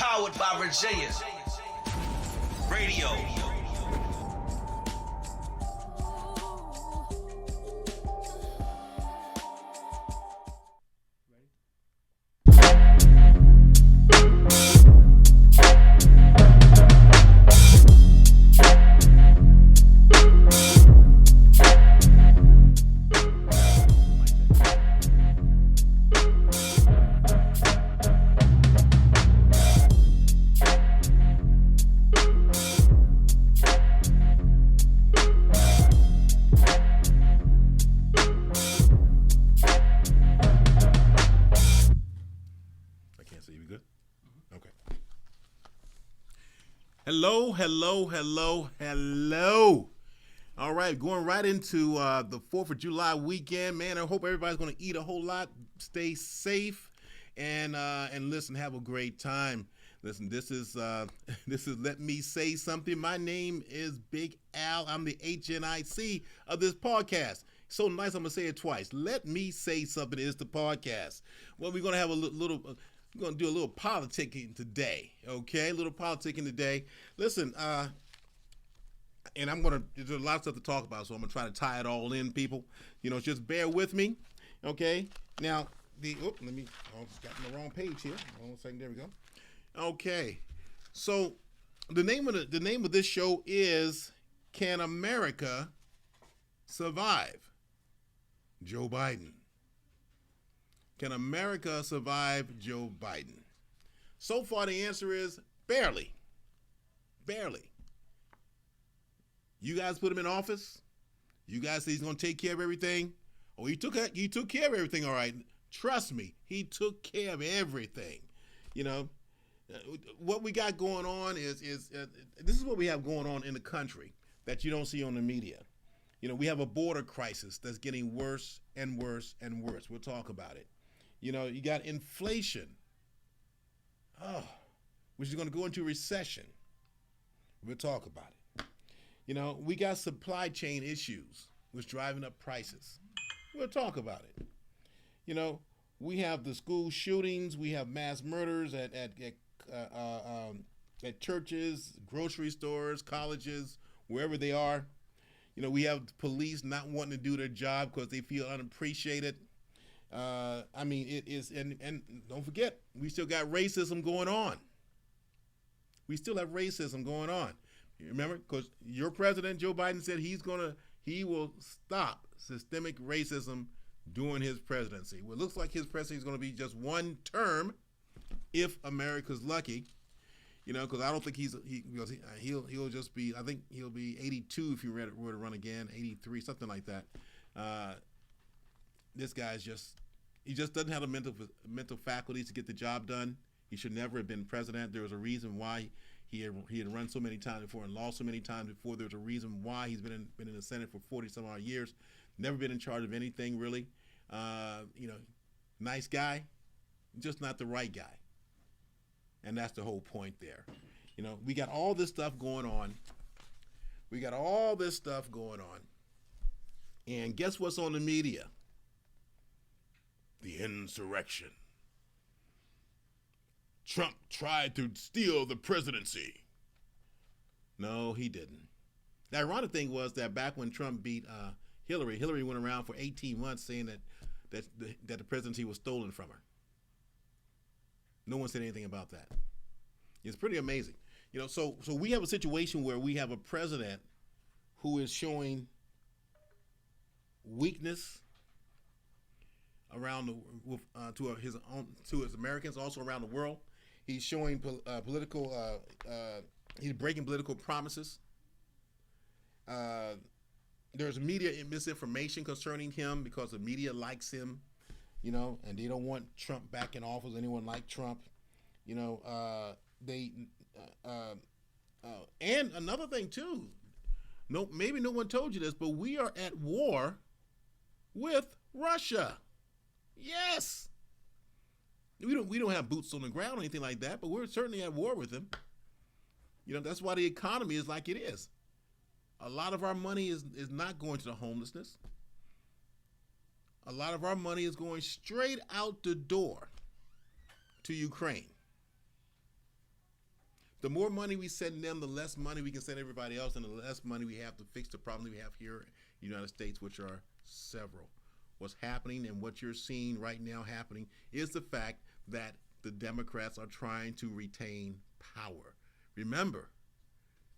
Powered by Virginia Radio. Hello. All right, going right into the 4th of July weekend, man. I hope everybody's going to eat a whole lot, stay safe, and listen, have a great time. Listen, this is Let Me Say Something. My name is Big Al. I'm the HNIC of this podcast. So nice, I'm going to say it twice. Let Me Say Something is the podcast. Well, we're going to have a little we're going to do a little politicking today, okay? A little politicking today. Listen, and there's a lot of stuff to talk about, so I'm going to try to tie it all in, people. You know, just bear with me, okay? Now, got in the wrong page here. Hold on a second, there we go. Okay, so the name of this show is Can America Survive Joe Biden? Can America survive Joe Biden? So far, the answer is barely. Barely. You guys put him in office. You guys say he's going to take care of everything. Oh, he took care of everything, all right. Trust me, he took care of everything. You know, what we got going on is this is what we have going on in the country that you don't see on the media. You know, we have a border crisis that's getting worse and worse and worse. We'll talk about it. You know, you got inflation, which is going to go into recession. We'll talk about it. You know, we got supply chain issues, which is driving up prices. We'll talk about it. You know, we have the school shootings. We have mass murders at churches, grocery stores, colleges, wherever they are. You know, we have police not wanting to do their job because they feel unappreciated. I mean, it is, and don't forget, we still got racism going on. We still have racism going on. You remember, because your president, Joe Biden, said he will stop systemic racism during his presidency. Well, it looks like his presidency is going to be just one term, if America's lucky. You know, because I don't think he'll just be. I think he'll be 82 if he were to run again, 83, something like that. This guy's he just doesn't have the mental faculties to get the job done. He should never have been president. There was a reason why he had run so many times before and lost so many times before. There's a reason why he's been in the Senate for 40 some odd years. Never been in charge of anything really. You know, nice guy, just not the right guy. And that's the whole point there. You know, we got all this stuff going on. And guess what's on the media? The insurrection. Trump tried to steal the presidency. No, he didn't. The ironic thing was that back when Trump beat Hillary went around for 18 months saying that the presidency was stolen from her. No one said anything about that. It's pretty amazing. You know, so we have a situation where we have a president who is showing weakness around to his Americans, also around the world. He's showing he's breaking political promises. There's media misinformation concerning him because the media likes him, you know, and they don't want Trump back in office. Anyone like Trump, you know, and another thing too, maybe no one told you this, but we are at war with Russia. Yes. We don't have boots on the ground or anything like that, but we're certainly at war with them. You know, that's why the economy is like it is. A lot of our money is not going to the homelessness. A lot of our money is going straight out the door to Ukraine. The more money we send them, the less money we can send everybody else, and the less money we have to fix the problems we have here in the United States, which are several. What's happening and what you're seeing right now happening is the fact that the Democrats are trying to retain power. Remember,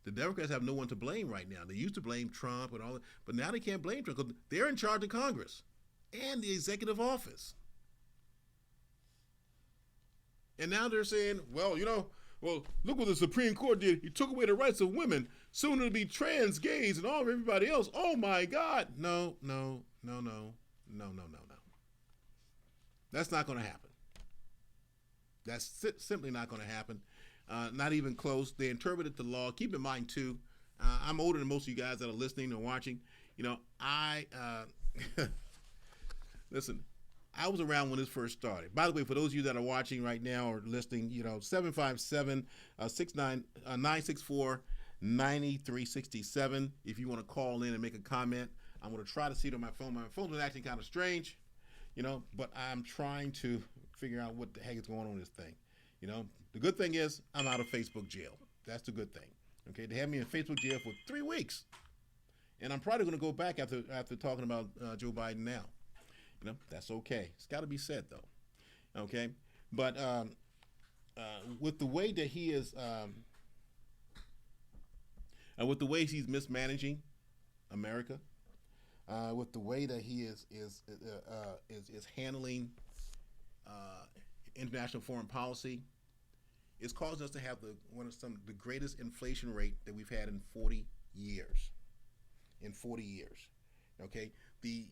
the Democrats have no one to blame right now. They used to blame Trump and all that, but now they can't blame Trump because they're in charge of Congress and the executive office. And now they're saying, well, look what the Supreme Court did. He took away the rights of women. Soon it'll be trans, gays, and all of everybody else. Oh, my God. No. That's not going to happen. That's simply not going to happen. Not even close. They interpreted the law. Keep in mind, too, I'm older than most of you guys that are listening or watching. Listen, I was around when this first started. By the way, for those of you that are watching right now or listening, 757-964-9367. If you want to call in and make a comment, I'm going to try to see it on my phone. My phone is acting kind of strange, but I'm trying to figure out what the heck is going on with this thing. The good thing is I'm out of Facebook jail. That's the good thing. Okay, they had me in Facebook jail for 3 weeks, and I'm probably going to go back after talking about Joe Biden now. That's okay. It's got to be said though. Okay, but with the way that he is, with the way he's mismanaging America, with the way that he is handling international foreign policy, it's caused us to have the greatest inflation rate that we've had in 40 years. Okay, the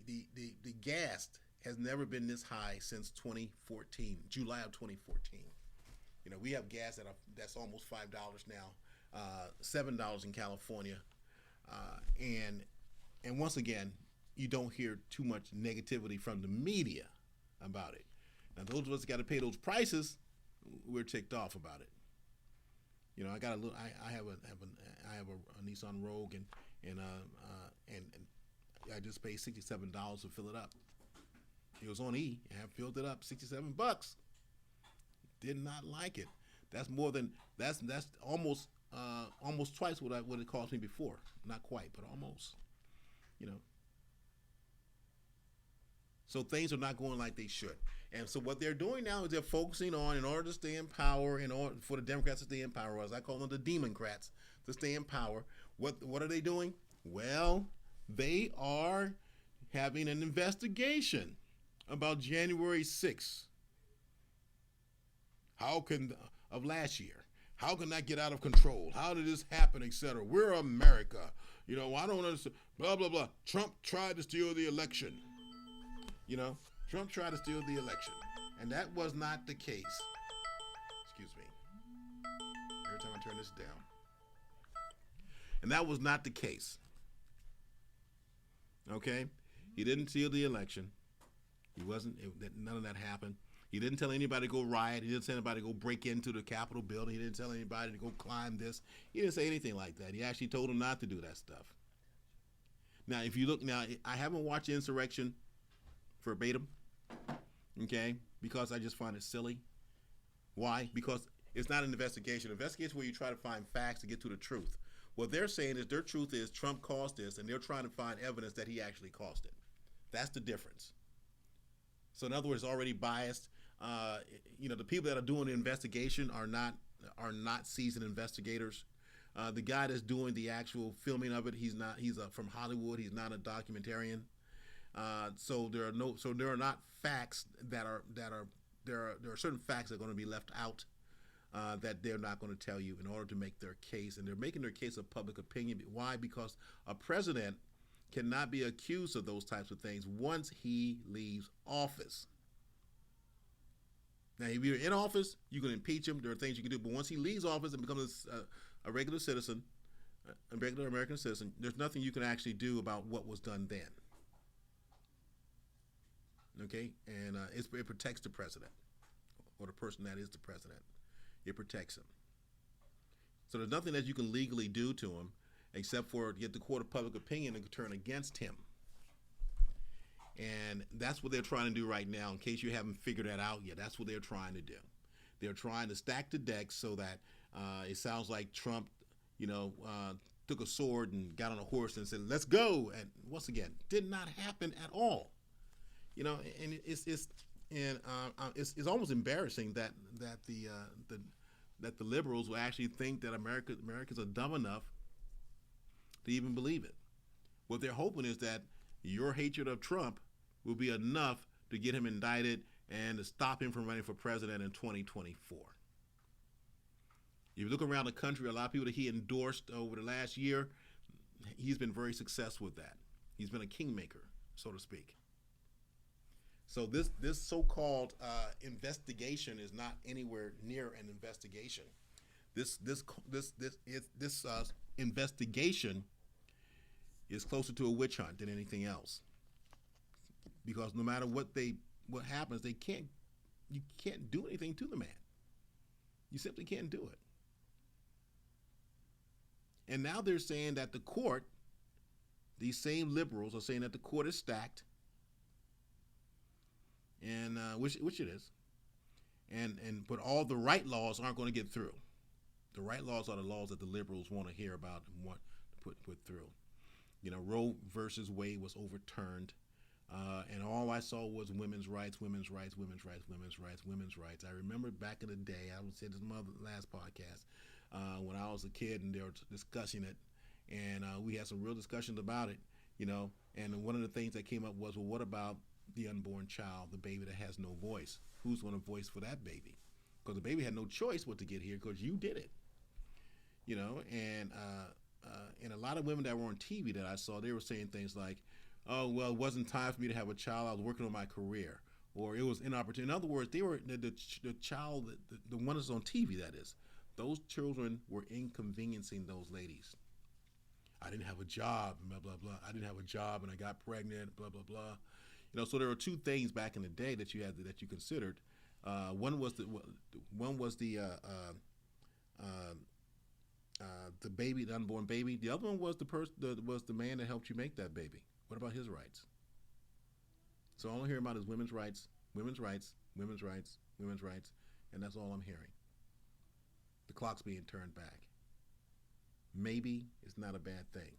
gas has never been this high since 2014, July of 2014. We have gas that's almost $5 now, $7 in California, and once again, you don't hear too much negativity from the media about it. Now, those of us that got to pay those prices, we're ticked off about it. I got a little. I have a Nissan Rogue, and I just paid $67 to fill it up. It was on E, and I filled it up, $67. Did not like it. That's almost twice what it cost me before. Not quite, but almost. So things are not going like they should. And so what they're doing now is they're focusing on, in order to stay in power, in order for the Democrats to stay in power, as I call them, the Democrats, to stay in power. What are they doing? Well, they are having an investigation about January 6th. Of last year. How can that get out of control? How did this happen, etc.? We're America. I don't understand. Blah, blah, blah. Trump tried to steal the election. Trump tried to steal the election. And that was not the case. Excuse me. Every time I turn this down. And that was not the case. Okay? He didn't steal the election. None of that happened. He didn't tell anybody to go riot. He didn't tell anybody to go break into the Capitol building. He didn't tell anybody to go climb this. He didn't say anything like that. He actually told them not to do that stuff. Now, if you look now, I haven't watched Insurrection verbatim, okay, because I just find it silly. Why? Because it's not an investigation. An investigation is where you try to find facts to get to the truth. What they're saying is their truth is Trump caused this, and they're trying to find evidence that he actually caused it. That's the difference. So in other words, already biased. The people that are doing the investigation are not seasoned investigators. The guy that's doing the actual filming of it, he's from Hollywood. He's not a documentarian. So there are not facts there are certain facts that are going to be left out that they're not going to tell you in order to make their case, and they're making their case of public opinion. Why? Because a president cannot be accused of those types of things once he leaves office. Now, if you're in office, you can impeach him. There are things you can do, but once he leaves office and becomes a regular citizen, a regular American citizen, there's nothing you can actually do about what was done then. Okay, and it protects the president, or the person that is the president. It protects him. So there's nothing that you can legally do to him except for get the court of public opinion to turn against him. And that's what they're trying to do right now. In case you haven't figured that out yet, that's what they're trying to do. They're trying to stack the deck so that It sounds like Trump, took a sword and got on a horse and said, "Let's go." And once again, did not happen at all. And it's almost embarrassing that the liberals will actually think that Americans are dumb enough to even believe it. What they're hoping is that your hatred of Trump will be enough to get him indicted and to stop him from running for president in 2024. If you look around the country, a lot of people that he endorsed over the last year, he's been very successful with that. He's been a kingmaker, so to speak. So this so-called investigation is not anywhere near an investigation. This investigation is closer to a witch hunt than anything else. Because no matter what happens, you can't do anything to the man. You simply can't do it. And now they're saying that the court, these same liberals are saying that the court is stacked, and which it is, but all the right laws aren't going to get through. The right laws are the laws that the liberals want to hear about and want to put through. Roe versus Wade was overturned, and all I saw was women's rights, women's rights, women's rights, women's rights, women's rights. I remember back in the day, I said this in my last podcast, when I was a kid and they were discussing it, and we had some real discussions about it, and one of the things that came up was, well, what about the unborn child, the baby that has no voice? Who's going to voice for that baby? Because the baby had no choice what to get here because you did it, and a lot of women that were on TV that I saw, they were saying things like, oh, well, it wasn't time for me to have a child. I was working on my career, or it was inopportune. In other words, they were the child, the one that's on TV, that is. Those children were inconveniencing those ladies. I didn't have a job, blah, blah, blah. I didn't have a job and I got pregnant, blah, blah, blah. So there were two things back in the day that you considered. One was the baby, the unborn baby. The other one was the man that helped you make that baby. What about his rights? So all I'm hearing about is women's rights, women's rights, women's rights, women's rights, and that's all I'm hearing. The clock's being turned back. Maybe it's not a bad thing.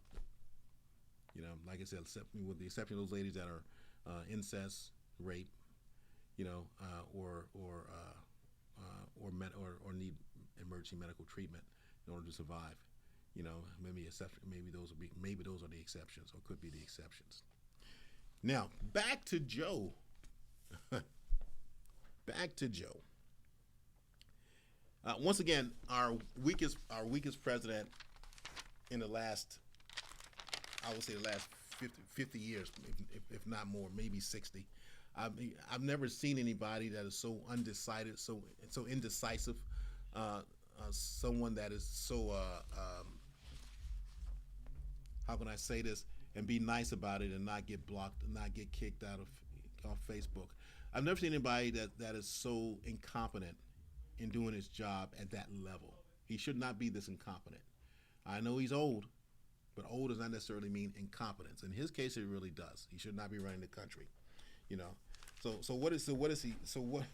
Like I said, with the exception of those ladies that are incest, rape, or need emergency medical treatment in order to survive. Maybe those are the exceptions, or could be the exceptions. Now back to Joe. Back to Joe. Once again, our weakest president in the last, I would say the last 50 years, if not more, maybe 60. I've never seen anybody that is so undecided, so indecisive, someone that is so, how can I say this, and be nice about it and not get blocked and not get kicked out of Facebook. I've never seen anybody that is so incompetent in doing his job at that level. He should not be this incompetent. I know he's old, but old does not necessarily mean incompetence. In his case, it really does. He should not be running the country, So what is he? So what?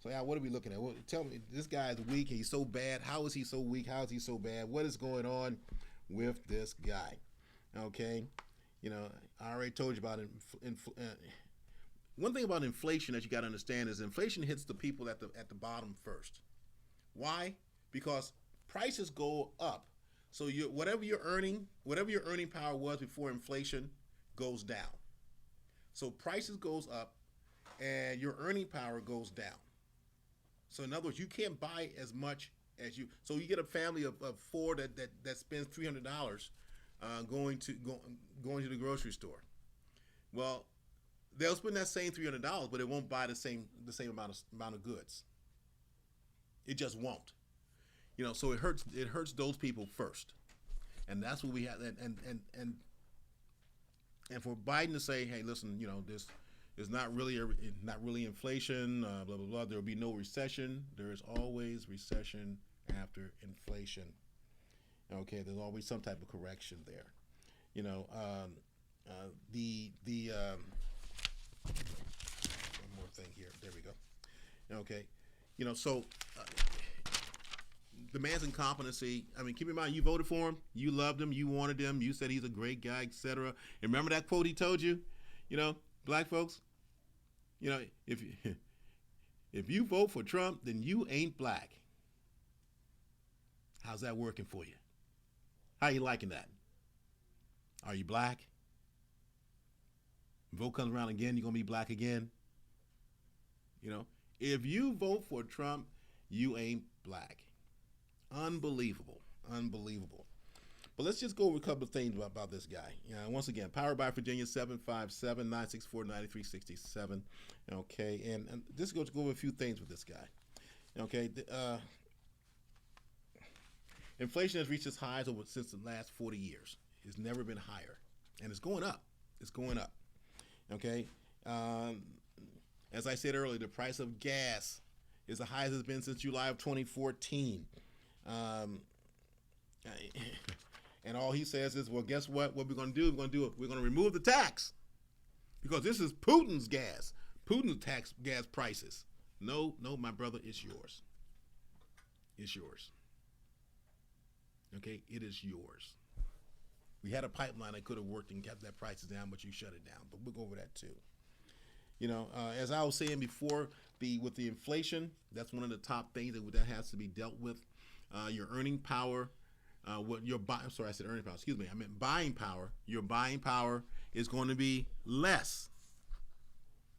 So yeah, what are we looking at? Well, tell me, this guy is weak. He's so bad. How is he so weak? How is he so bad? What is going on with this guy? Okay, I already told you about one thing about inflation that you got to understand is inflation hits the people at the bottom first. Why? Because prices go up. So whatever your earning power was before inflation goes down. So prices goes up and your earning power goes down. So in other words, you can't buy as much as you. So you get a family of four that spends $300 going to the grocery store. Well, they'll spend that same $300, but it won't buy the same amount of goods. It just won't. So it hurts those people first, and that's what we have. And for Biden to say, hey, listen, this is not really inflation, blah blah blah. There will be no recession. There is always recession after inflation. Okay, there's always some type of correction there. One more thing here. There we go. Okay, so the man's incompetency. I mean, keep in mind, you voted for him, you loved him, you wanted him, you said he's a great guy, etc. And remember that quote he told you? Black folks, if if you vote for Trump, then you ain't black. How's that working for you? How you liking that? Are you black? Vote comes around again, you're gonna be black again. If you vote for Trump, you ain't black. Unbelievable. But let's just go over a couple of things about this guy. Once again, powered by Virginia, 757-964-9367. Okay, and just go over a few things with this guy. Okay, inflation has reached its highs since the last 40 years. It's never been higher, and it's going up. Okay, as I said earlier, the price of gas is the highest it's been since July of 2014. And all he says is, well, guess what? What we're going to do? We're going to remove the tax because this is Putin's gas. Putin's tax gas prices. No, my brother, it's yours. It's yours. Okay, it is yours. We had a pipeline that could have worked and kept that prices down, but you shut it down. But we'll go over that too. As I was saying before, with the inflation, that's one of the top things that has to be dealt with. Your earning power, I said earning power. Excuse me, I meant buying power. Your buying power is going to be less.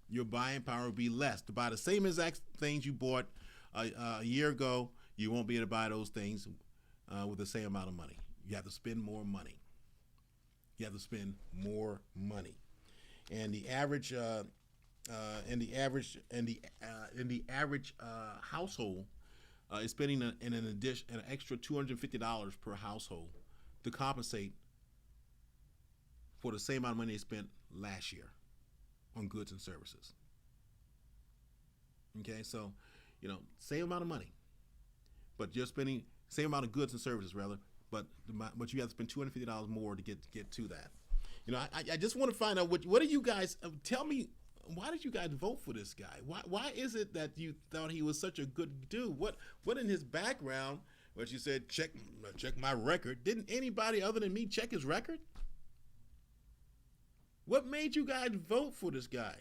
Your buying power will be less. To buy the same exact things you bought a year ago, you won't be able to buy those things with the same amount of money. You have to spend more money. And the average household is spending an extra $250 per household to compensate for the same amount of money they spent last year on goods and services. Okay, so same amount of money, but you're spending same amount of goods and services rather, but you have to spend $250 more to get to that. I just want to find out what do you guys tell me. Why did you guys vote for this guy? Why is it that you thought he was such a good dude? What in his background? What you said? Check my record. Didn't anybody other than me check his record? What made you guys vote for this guy?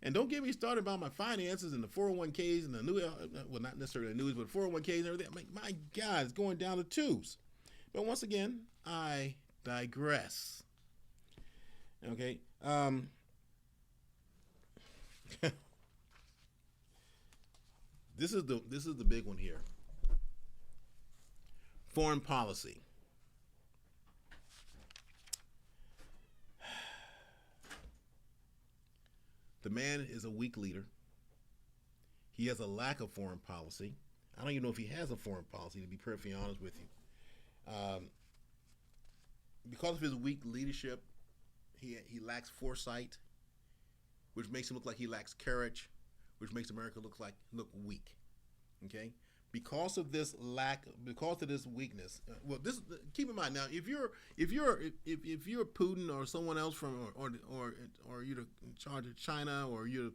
And don't get me started about my finances and the 401ks and the new, well, not necessarily the news, but 401ks and everything. My God, it's going down the tubes. But once again, I digress. Okay. This is the big one here. Foreign policy. The man is a weak leader. He has a lack of foreign policy. I don't even know if he has a foreign policy, to be perfectly honest with you. Because of his weak leadership, he lacks foresight, which makes him look like he lacks courage, which makes America look weak. Okay, because of this weakness. Keep in mind now, if you're Putin or someone else or you're in charge of China or you're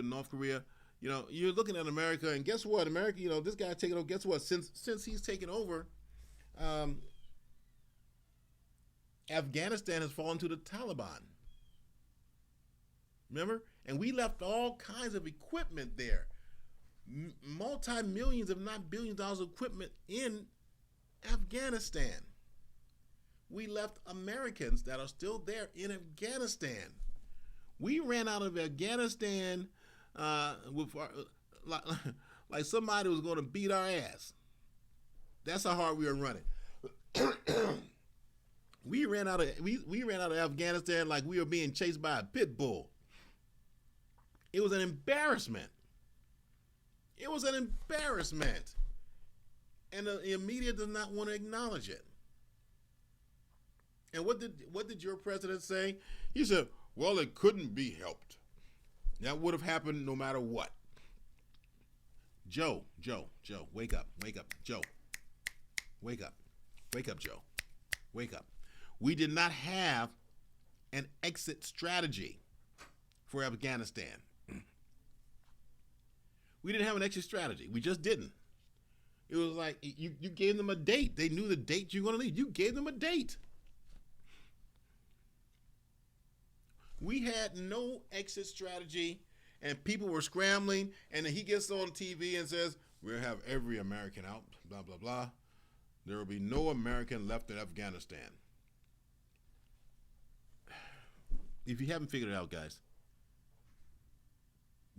North Korea, you're looking at America, and guess what? America, this guy taking over. Guess what? Since he's taken over, Afghanistan has fallen to the Taliban. Remember? And we left all kinds of equipment there. Multi-millions, if not billions of dollars of equipment in Afghanistan. We left Americans that are still there in Afghanistan. We ran out of Afghanistan like somebody was going to beat our ass. That's how hard we were running. We ran out of Afghanistan like we were being chased by a pit bull. It was an embarrassment. And the media does not want to acknowledge it. And what did your president say? He said, well, it couldn't be helped. That would have happened no matter what. Joe, wake up. Joe, wake up, Joe. Wake up. We did not have an exit strategy for Afghanistan. We didn't have an exit strategy. We just didn't. It was like you gave them a date. They knew the date you were going to leave. You gave them a date. We had no exit strategy, and people were scrambling. And then he gets on TV and says, "We'll have every American out, blah, blah, blah. There will be no American left in Afghanistan." If you haven't figured it out, guys,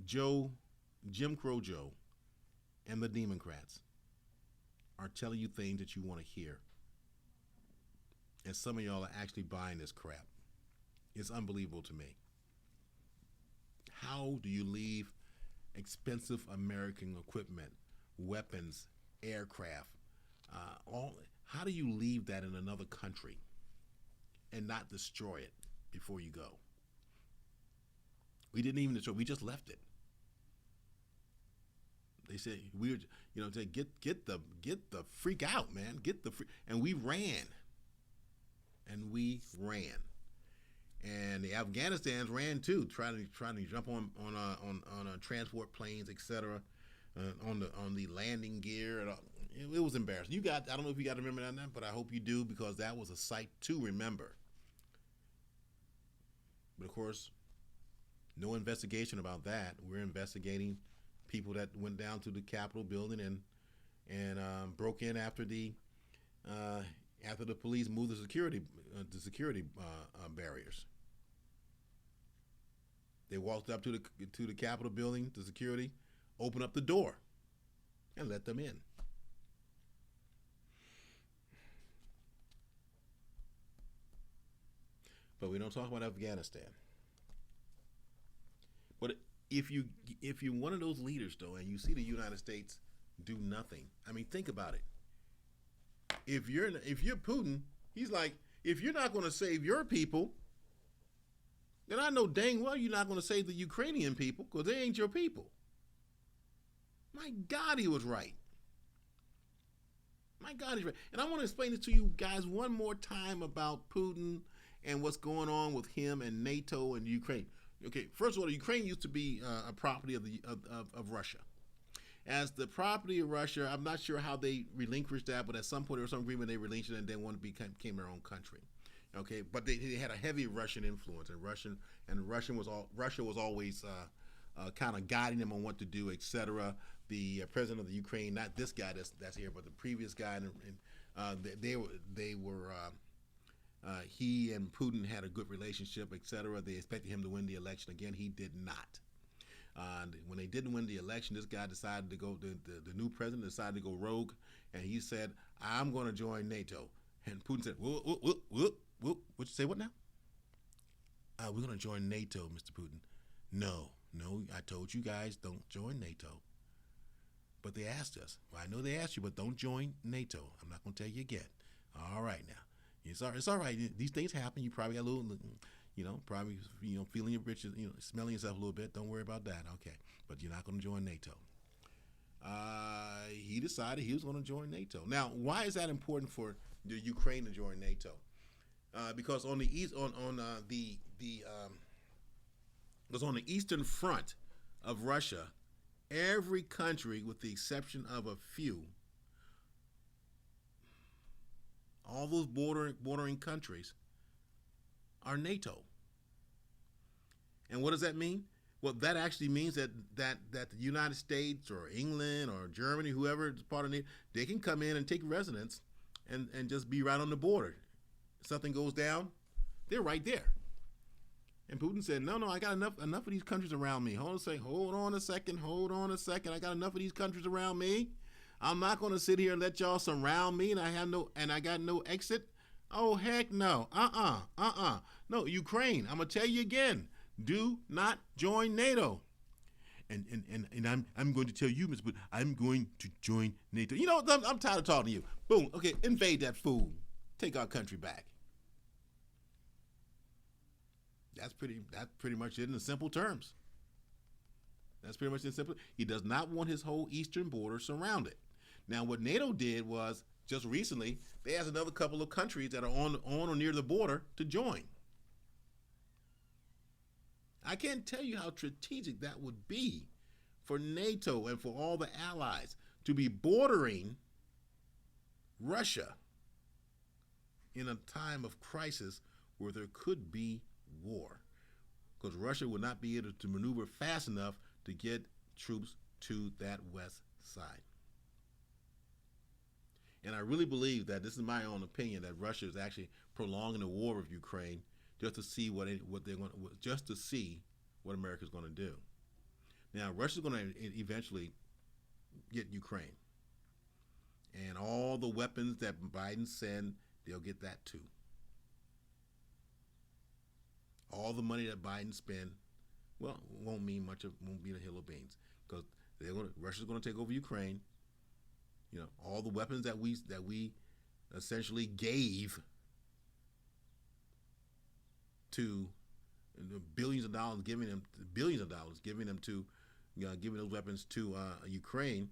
Jim Crow Joe, and the Democrats are telling you things that you want to hear. And some of y'all are actually buying this crap. It's unbelievable to me. How do you leave expensive American equipment, weapons, aircraft, how do you leave that in another country and not destroy it before you go? We didn't even destroy it. We just left it. They said we were, get the freak out, man. And we ran. And the Afghanistans ran too, trying to jump on transport planes, etc. On the landing gear. It was embarrassing. I don't know if you got to remember that, but I hope you do, because that was a sight to remember. But of course, no investigation about that. We're investigating people that went down to the Capitol building and broke in after the police moved the security barriers. They walked up to the Capitol building, the security, opened up the door, and let them in. But we don't talk about Afghanistan. But if you're one of those leaders, though, and you see the United States do nothing, I mean, think about it. If you're Putin, he's like, if you're not going to save your people, then I know dang well you're not going to save the Ukrainian people, because they ain't your people. My God, he was right. My God, he's right. And I want to explain this to you guys one more time about Putin and what's going on with him and NATO and Ukraine. Okay, first of all, Ukraine used to be a property of Russia. As the property of Russia, I'm not sure how they relinquished that, but at some point there was some agreement they relinquished it and then became their own country. Okay, but they had a heavy Russian influence, and Russia was always kind of guiding them on what to do, etc. The president of the Ukraine, not this guy that's here, but the previous guy, he and Putin had a good relationship, etc. They expected him to win the election again. He did not. When they didn't win the election, this guy decided to go. The new president decided to go rogue, and he said, "I'm going to join NATO." And Putin said, "What you say? What now?" We're going to join NATO, Mr. Putin. No, I told you guys don't join NATO. But they asked us. Well, I know they asked you, but don't join NATO. I'm not going to tell you again. All right now. It's all right. These things happen. You probably got a little, feeling your britches, smelling yourself a little bit. Don't worry about that. Okay. But you're not going to join NATO. He decided he was going to join NATO. Now, why is that important for the Ukraine to join NATO? Because on the east, on the eastern front of Russia, every country, with the exception of a few, all those bordering countries are NATO. And what does that mean? Well, that actually means that the United States or England or Germany, whoever is part of NATO, they can come in and take residence and just be right on the border. If something goes down, they're right there. And Putin said, no, I got enough of these countries around me. Hold on a second. I got enough of these countries around me. I'm not going to sit here and let y'all surround me, and I got no exit. Oh, heck no. No, Ukraine, I'm going to tell you again, do not join NATO. And I'm going to tell you, Mr. Putin, I'm going to join NATO. I'm tired of talking to you. Boom. Okay, invade that fool. Take our country back. That's pretty much it in simple terms. He does not want his whole eastern border surrounded. Now, what NATO did was, just recently, they asked another couple of countries that are on or near the border to join. I can't tell you how strategic that would be for NATO and for all the allies to be bordering Russia in a time of crisis where there could be war, because Russia would not be able to maneuver fast enough to get troops to that west side. And I really believe that, this is my own opinion, that Russia is actually prolonging the war with Ukraine just to see what America's going to do. Now, Russia's going to eventually get Ukraine, and all the weapons that Biden send, they'll get that too. All the money that Biden spend, well, won't mean much. Won't be a hill of beans, because Russia's going to take over Ukraine. You know, all the weapons that we essentially gave to billions of dollars, giving them to giving those weapons to Ukraine,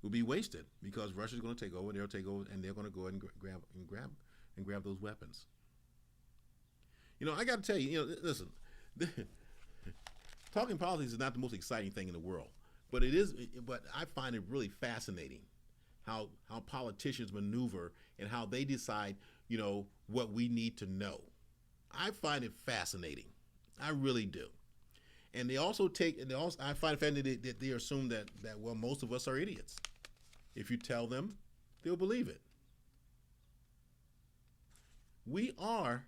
will be wasted, because Russia's going to take over. They'll take over, and they're going to go ahead and grab those weapons. You know, I got to tell you, listen, talking politics is not the most exciting thing in the world, but it is. But I find it really fascinating how politicians maneuver and how they decide, what we need to know. I find it fascinating. I really do. And I find it fascinating that they assume that well, most of us are idiots. If you tell them, they'll believe it. We are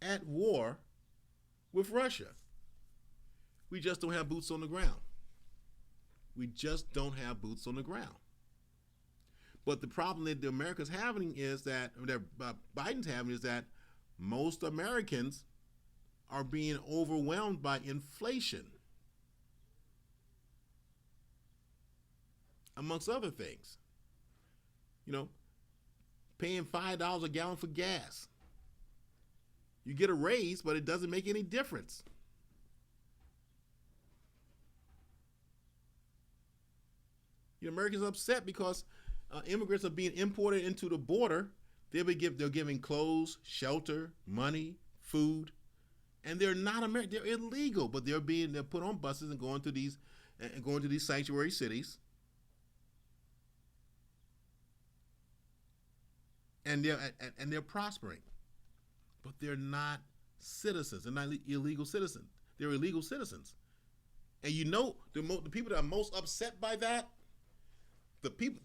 at war with Russia. We just don't have boots on the ground. But the problem that America's having is that Biden's having is that most Americans are being overwhelmed by inflation, amongst other things. Paying $5 a gallon for gas. You get a raise, but it doesn't make any difference. Americans are upset because immigrants are being imported into the border. They're giving clothes, shelter, money, food, and they're not American. They're illegal, but they're put on buses and going to these sanctuary cities, and they're prospering, but they're not citizens. They're not illegal citizens. They're illegal citizens, and the people that are most upset by that. The people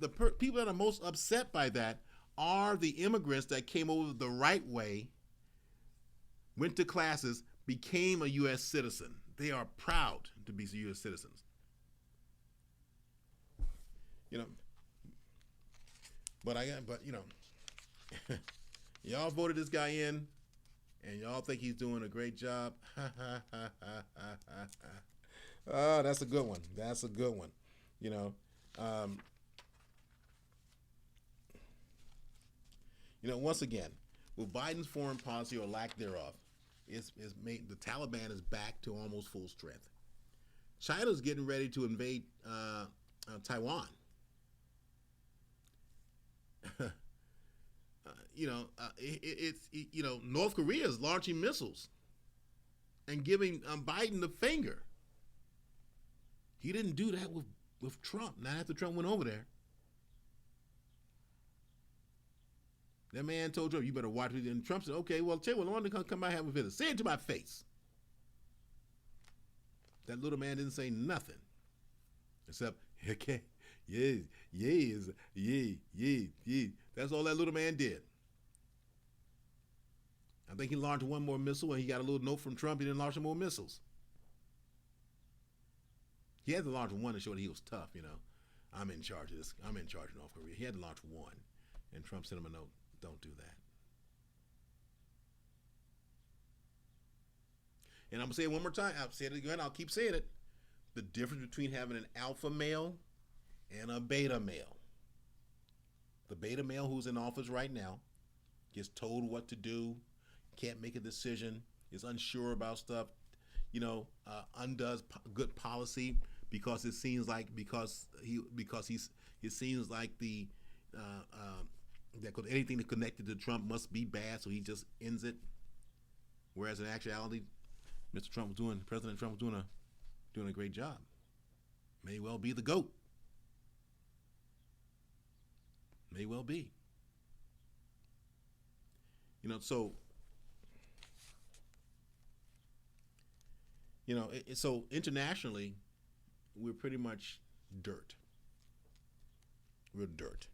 that are most upset by that are the immigrants that came over the right way, went to classes, became a U.S. citizen. They are proud to be U.S. citizens. Y'all voted this guy in, and y'all think he's doing a great job. Oh, that's a good one. Once again, with Biden's foreign policy or lack thereof, is made the Taliban is back to almost full strength. China's getting ready to invade Taiwan. North Korea is launching missiles and giving Biden the finger. He didn't do that with Trump. Not after Trump went over there. That man told Trump, "You better watch it." And Trump said, "Okay, well, tell you what, I want to come by and have a visit. Say it to my face." That little man didn't say nothing except, "Okay, yeah. That's all that little man did. I think he launched one more missile, and he got a little note from Trump. He didn't launch more missiles. He had to launch one to show that he was tough. I'm in charge of this. I'm in charge of North Korea. He had to launch one, and Trump sent him a note. Don't do that. And I'm going to say it one more time. I'll say it again. I'll keep saying it. The difference between having an alpha male and a beta male. The beta male who's in office right now gets told what to do, can't make a decision, is unsure about stuff, undoes good policy because it seems like that anything that's connected to Trump must be bad, so he just ends it. Whereas in actuality, President Trump was doing a great job. May well be the GOAT. May well be. So so internationally, we're pretty much dirt. We're dirt.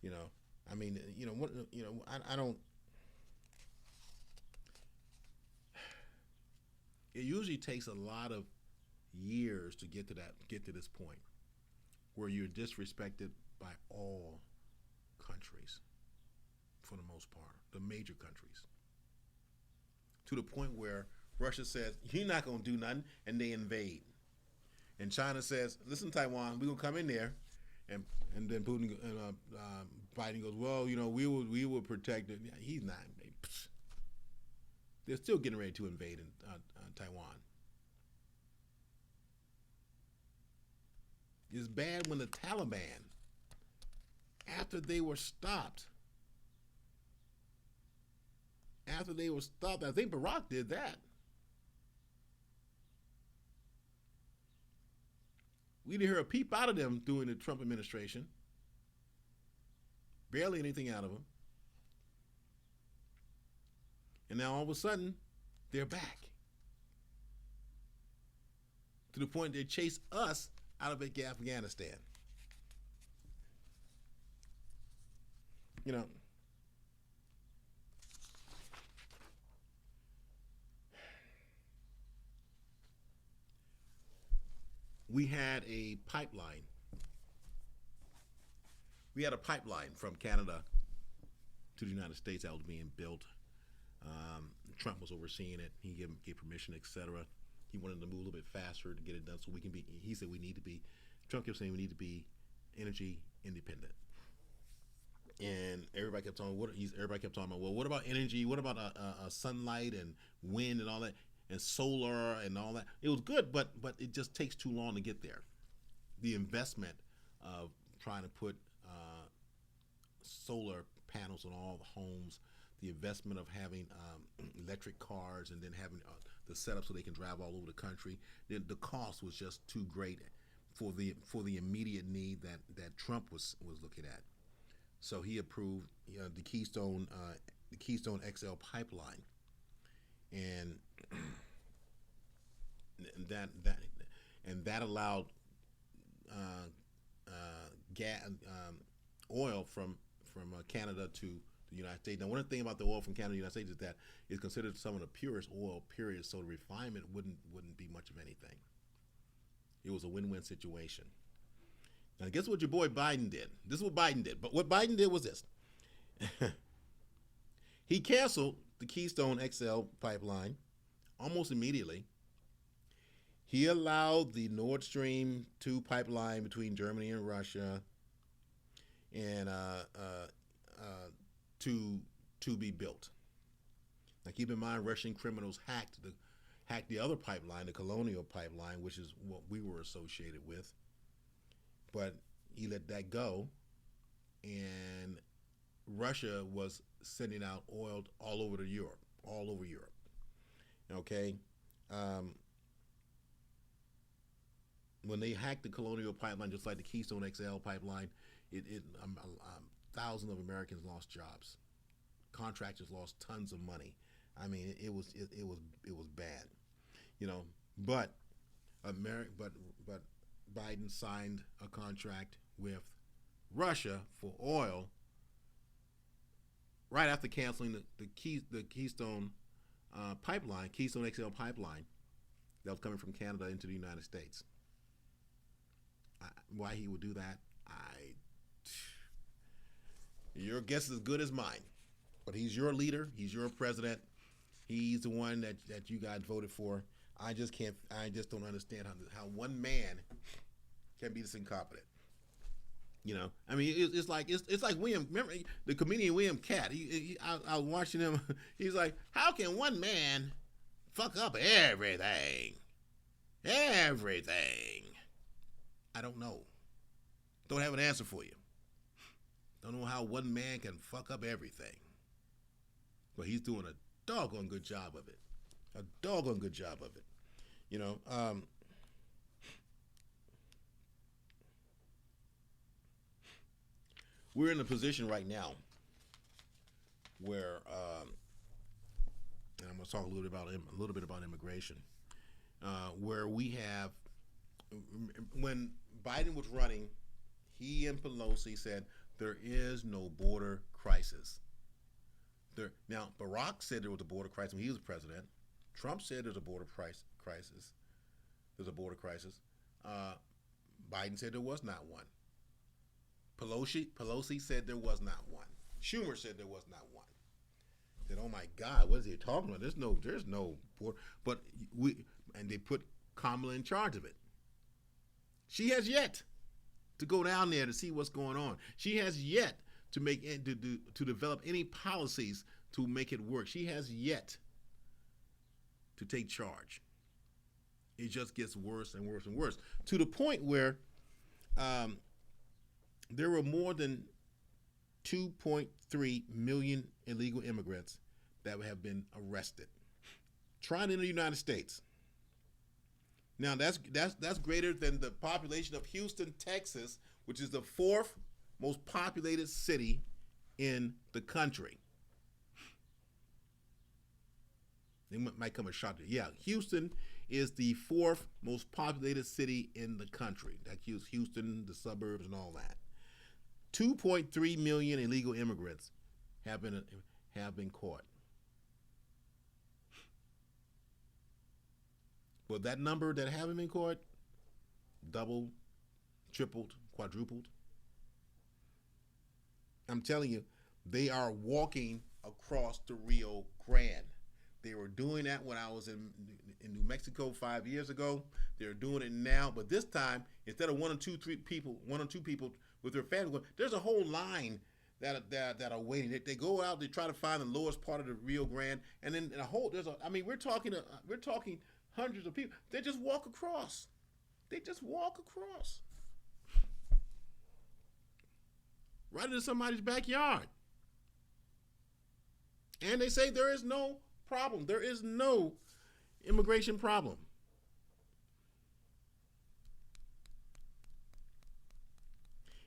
You know, I mean, what, I don't. It usually takes a lot of years to get to this point where you're disrespected by all countries, for the most part, the major countries, to the point where Russia says you're not gonna do nothing, and they invade, and China says, "Listen, Taiwan, we're gonna come in there," and then Putin Biden goes, "Well, we will protect it." He's not. They're still getting ready to invade in Taiwan. It's bad when the Taliban, after they were stopped, I think Barack did that. We didn't hear a peep out of them during the Trump administration. Barely anything out of them. And now all of a sudden, they're back. To the point they chase us out of Afghanistan. We had a pipeline. We had a pipeline from Canada to the United States that was being built. Trump was overseeing it. He gave permission, etc. He wanted to move a little bit faster to get it done, so we can be. He said we need to be. Trump kept saying we need to be energy independent, and everybody kept talking. Everybody kept talking about, well, what about energy? What about sunlight and wind and all that, and solar and all that? It was good, but it just takes too long to get there. The investment of trying to put solar panels on all the homes, the investment of having electric cars, and then having the setup so they can drive all over the country. The cost was just too great for the immediate need that Trump was looking at. So he approved the Keystone XL pipeline, and that allowed oil from Canada to the United States. Now, one thing about the oil from Canada to the United States is that it's considered some of the purest oil, period, so the refinement wouldn't be much of anything. It was a win-win situation. Now, guess what your boy Biden did? This is what Biden did. But what Biden did was this. He canceled the Keystone XL pipeline almost immediately. He allowed the Nord Stream 2 pipeline between Germany and Russia and to be built. Now, keep in mind, Russian criminals hacked the other pipeline, the Colonial Pipeline, which is what we were associated with. But he let that go, and Russia was sending out oil all over Europe. Okay, when they hacked the Colonial Pipeline, just like the Keystone XL pipeline, thousands of Americans lost jobs. Contractors lost tons of money. I mean, it was bad, But Biden signed a contract with Russia for oil right after canceling the Keystone pipeline, Keystone XL pipeline that was coming from Canada into the United States. Why he would do that, your guess is as good as mine. But he's your leader. He's your president. He's the one that you guys voted for. I just don't understand how one man can be this incompetent. I mean, it's like William. Remember the comedian William Catt? I was watching him. He's like, how can one man fuck up everything? Everything. I don't know. Don't have an answer for you. Don't know how one man can fuck up everything. But he's doing a doggone good job of it. A doggone good job of it. we're in a position right now where, and I'm going to talk a little bit about immigration, where we have, when Biden was running, he and Pelosi said there is no border crisis. Now, Barack said there was a border crisis when he was president. Trump said there's a border crisis. There's a border crisis. Biden said there was not one. Pelosi said there was not one. Schumer said there was not one. Said, oh my God, what is he talking about? There's no border. But and they put Kamala in charge of it. She has yet to go down there to see what's going on. She has yet to to develop any policies to make it work. She has yet to take charge. It just gets worse and worse and worse, to the point where there were more than 2.3 million illegal immigrants that have been arrested trying to enter the United States. Now that's greater than the population of Houston, Texas, which is the fourth most populated city in the country. They might come a shot there. Yeah, Houston is the fourth most populated city in the country. That includes Houston, the suburbs, and all that. 2.3 million illegal immigrants have been caught. But that number that haven't been caught, doubled, tripled, quadrupled. I'm telling you, they are walking across the Rio Grande. They were doing that when I was in New Mexico 5 years ago. They're doing it now, but this time, instead of one or two people with their family, there's a whole line that are waiting. They go out, they try to find the lowest part of the Rio Grande, and then we're talking hundreds of people. They just walk across. Right into somebody's backyard. And they say there is no problem. There is no immigration problem.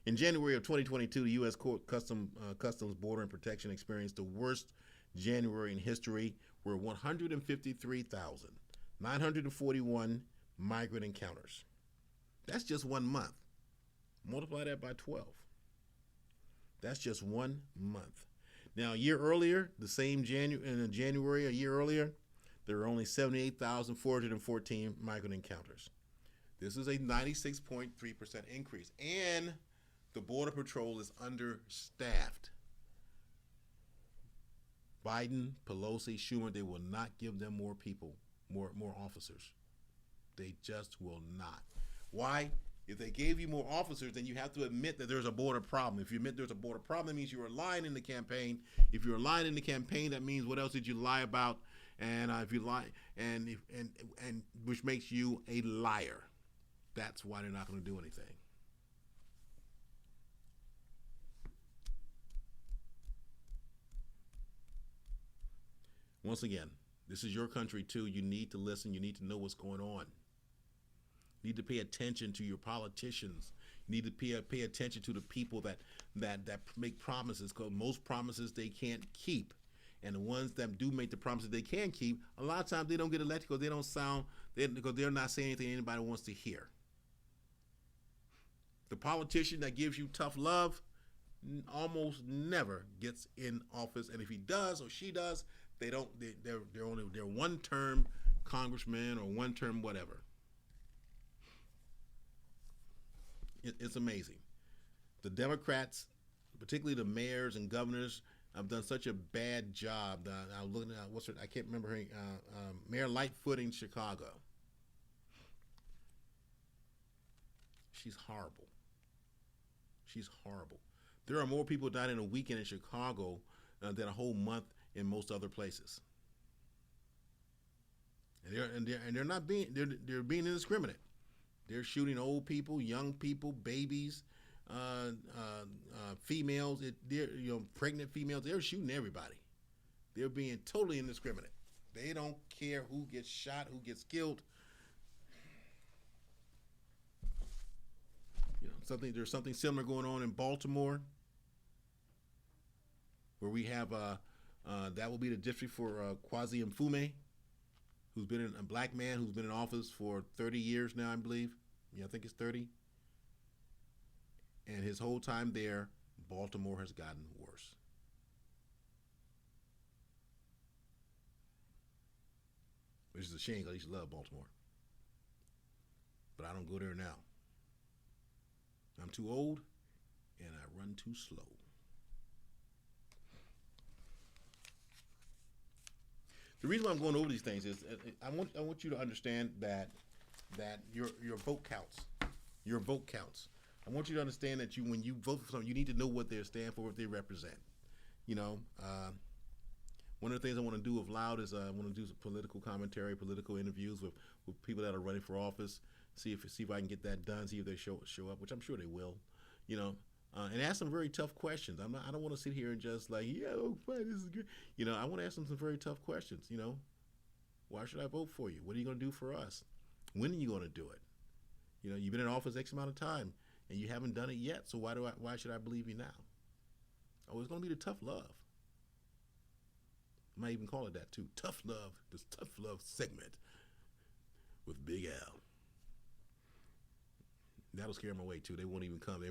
In January of 2022, the U.S. Customs, Border and Protection experienced the worst January in history, where 153,941 migrant encounters. That's just 1 month. Multiply that by 12. That's just 1 month. Now, a year earlier, January, a year earlier, there were only 78,414 migrant encounters. This is a 96.3% increase, and the Border Patrol is understaffed. Biden, Pelosi, Schumer, they will not give them more people, more officers. They just will not. Why? If they gave you more officers, then you have to admit that there's a border problem. If you admit there's a border problem, that means you were lying in the campaign. If you're lying in the campaign, that means what else did you lie about? And if you lie, and which makes you a liar. That's why they're not going to do anything. Once again, this is your country too. You need to listen. You need to know what's going on. You need to pay attention to your politicians. You need to pay attention to the people that make promises, because most promises they can't keep. And the ones that do make the promises they can keep, a lot of times they don't get elected because because they're not saying anything anybody wants to hear. The politician that gives you tough love almost never gets in office, and if he does or she does, they're one-term congressman or one-term whatever. It's amazing. The Democrats, particularly the mayors and governors, have done such a bad job. I was looking at I can't remember her. Mayor Lightfoot in Chicago. She's horrible. There are more people dying in a weekend in Chicago than a whole month in most other places. And they're being indiscriminate. They're shooting old people, young people, babies, females. Pregnant females. They're shooting everybody. They're being totally indiscriminate. They don't care who gets shot, who gets killed. There's something similar going on in Baltimore. where we have that will be the district for Kwasi Mfume, who's been a black man who's been in office for 30 years now, I believe. Yeah, I think it's 30. And his whole time there, Baltimore has gotten worse. Which is a shame because I used to love Baltimore. But I don't go there now. I'm too old and I run too slow. The reason why I'm going over these things is I want you to understand that your vote counts. Your vote counts. I want you to understand that when you vote for something, you need to know what they stand for, what they represent. You know, one of the things I want to do of loud is I want to do some political commentary, political interviews with people that are running for office. See if I can get that done. See if they show up, which I'm sure they will. You know, and ask them very tough questions. I don't want to sit here and just like, yeah, oh, fine, this is good. You know, I want to ask them some very tough questions. You know, why should I vote for you? What are you going to do for us? When are you going to do it? You know, you've been in office X amount of time and you haven't done it yet. So why should I believe you now? Oh, it's going to be the tough love. I might even call it that too. Tough love. This tough love segment with Big Al. That'll scare them away too. They won't even come.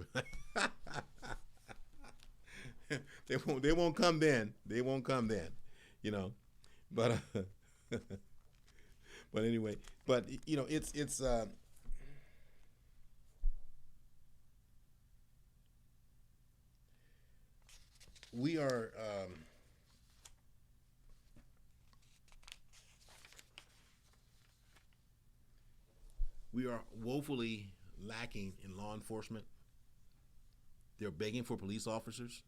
They won't come then. They won't come then. You know, but but anyway, but you know, it's we are. We are woefully lacking in law enforcement. They're begging for police officers.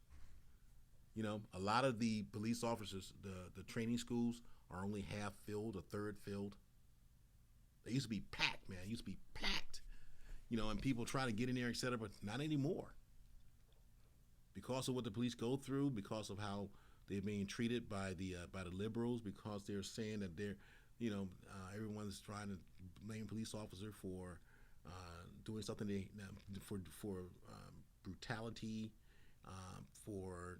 You know, a lot of the police officers, the training schools are only half filled, a third filled. They used to be packed, man. It used to be packed. You know, and people try to get in there, et cetera, but not anymore. Because of what the police go through, because of how they're being treated by the liberals, because they're saying that they're, you know, everyone's trying to blame police officer for doing something for brutality, for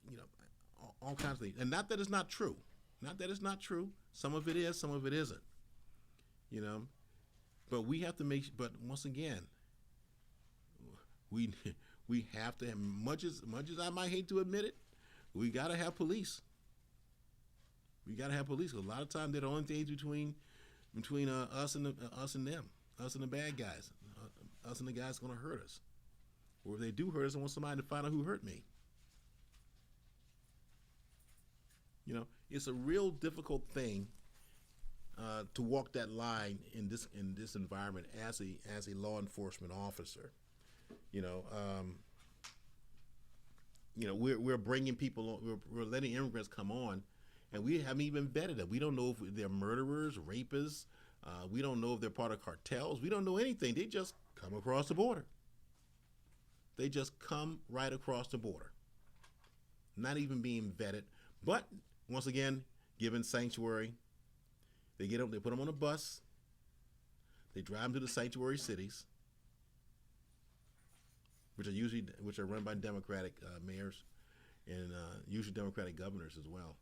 you know, all kinds of things. And not that it's not true. Not that it's not true. Some of it is, some of it isn't. You know, but we have to make. But once again, we have to have, much as I might hate to admit it, we got to have police. We got to have police. A lot of times they're the only things between us and them, us and the bad guys, us and the guys going to hurt us. Or if they do hurt us, I want somebody to find out who hurt me. You know, it's a real difficult thing to walk that line in this environment as a law enforcement officer. You know, we're bringing people, we're letting immigrants come on, and we haven't even vetted them. We don't know if they're murderers, rapists. We don't know if they're part of cartels. We don't know anything. They just come across the border. They just come right across the border, not even being vetted. But once again, given sanctuary, they get them. They put them on a bus. They drive them to the sanctuary cities, which are run by Democratic mayors and usually Democratic governors as well.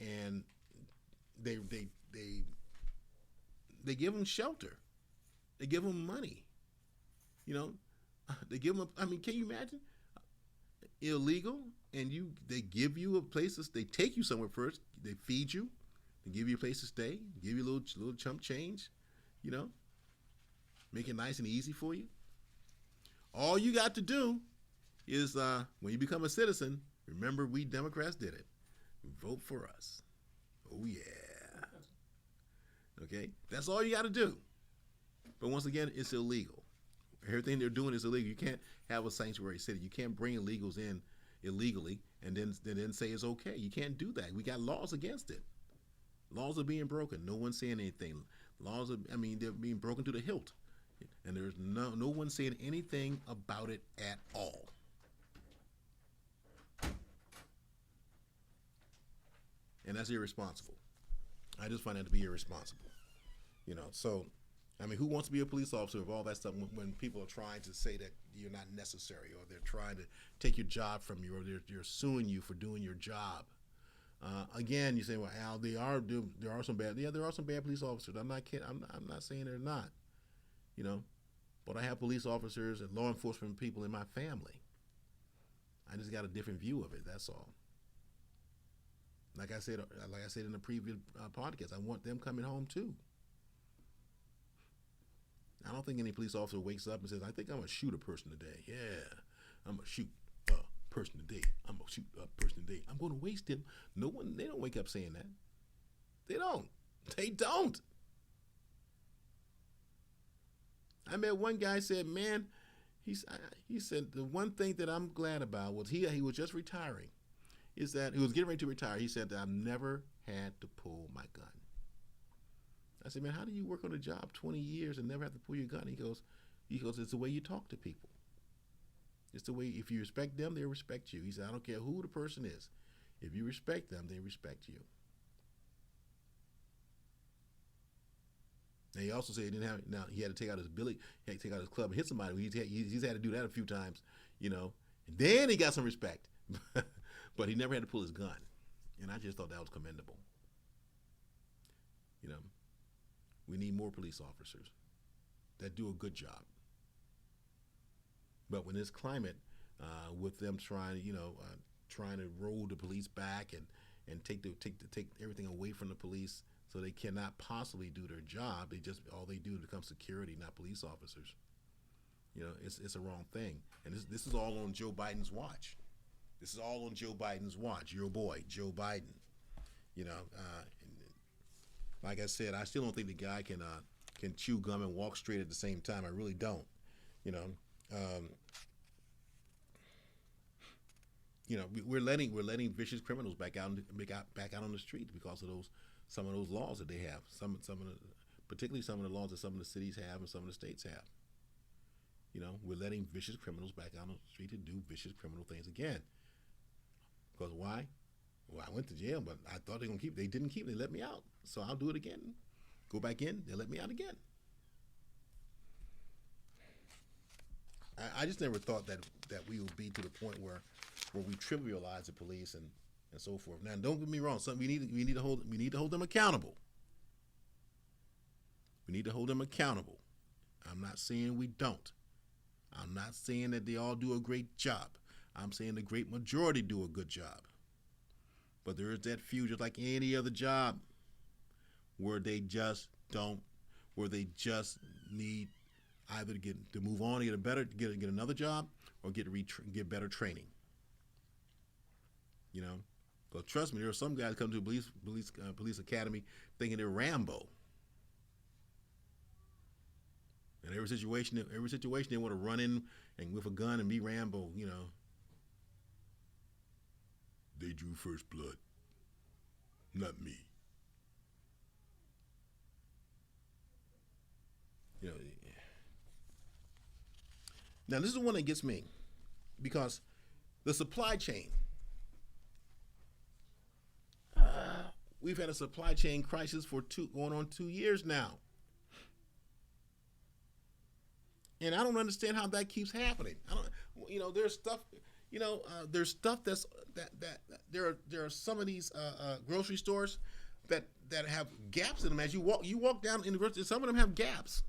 And they give them shelter. They give them money. You know, they give them. I mean, can you imagine? Illegal, and they give you a place. They take you somewhere first. They feed you. They give you a place to stay. Give you a little chump change. You know, make it nice and easy for you. All you got to do is when you become a citizen, remember we Democrats did it. Vote for us. Oh yeah. Okay, that's all you got to do. But once again, it's illegal. Everything they're doing is illegal. You can't have a sanctuary city. You can't bring illegals in illegally and then say it's okay. You can't do that. We got laws against it. Laws are being broken. No one's saying anything. They're being broken to the hilt. And there's no one saying anything about it at all. And that's irresponsible. I just find that to be irresponsible. You know, so I mean, who wants to be a police officer with all that stuff when people are trying to say that you're not necessary, or they're trying to take your job from you, or they're suing you for doing your job? Again, you say, well, Al, there are some bad. Yeah, there are some bad police officers. I'm not kidding. I'm not saying they're not. You know, but I have police officers and law enforcement people in my family. I just got a different view of it. That's all. Like I said in the previous podcast, I want them coming home too. I don't think any police officer wakes up and says, I think I'm going to shoot a person today. Yeah, I'm going to shoot a person today. I'm going to shoot a person today. I'm going to waste him. They don't wake up saying that. They don't. They don't. I met one guy said, man, he said, the one thing that I'm glad about was he was just retiring, is that he was getting ready to retire. He said that I've never had to pull my gun. I said, man, how do you work on a job 20 years and never have to pull your gun? He goes, it's the way you talk to people. It's the way, if you respect them, they respect you. He said, I don't care who the person is. If you respect them, they respect you. And he also said he had to take out his club and hit somebody. He's had to do that a few times, you know. And then he got some respect. But he never had to pull his gun. And I just thought that was commendable. You know, we need more police officers that do a good job. But when this climate, with them trying to roll the police back and take everything away from the police, so they cannot possibly do their job. All they do become security, not police officers. You know, it's a wrong thing. And this is all on Joe Biden's watch. This is all on Joe Biden's watch. Your boy, Joe Biden. You know, like I said, I still don't think the guy can chew gum and walk straight at the same time. I really don't. You know, we're letting vicious criminals back out on the streets because of some of those laws that they have. Particularly some of the laws that some of the cities have and some of the states have. You know, we're letting vicious criminals back out on the street to do vicious criminal things again. Because why? Well, I went to jail, but I thought they didn't keep me. They let me out. So I'll do it again. Go back in, they let me out again. I just never thought that we would be to the point where we trivialize the police and so forth. Now, don't get me wrong. We need to hold them accountable. We need to hold them accountable. I'm not saying we don't. I'm not saying that they all do a great job. I'm saying the great majority do a good job. But there is that few, just like any other job, where they just need either to move on and get another job, or get better training. You know, because trust me, there are some guys come to a police academy thinking they're Rambo. And every situation they want to run in and with a gun and be Rambo. You know, they drew first blood, not me. You know. Now this is one that gets me, because the supply chain. We've had a supply chain crisis for going on 2 years now. And I don't understand how that keeps happening. There's stuff, there are some of these grocery stores that have gaps in them. As you walk down in the grocery, some of them have gaps.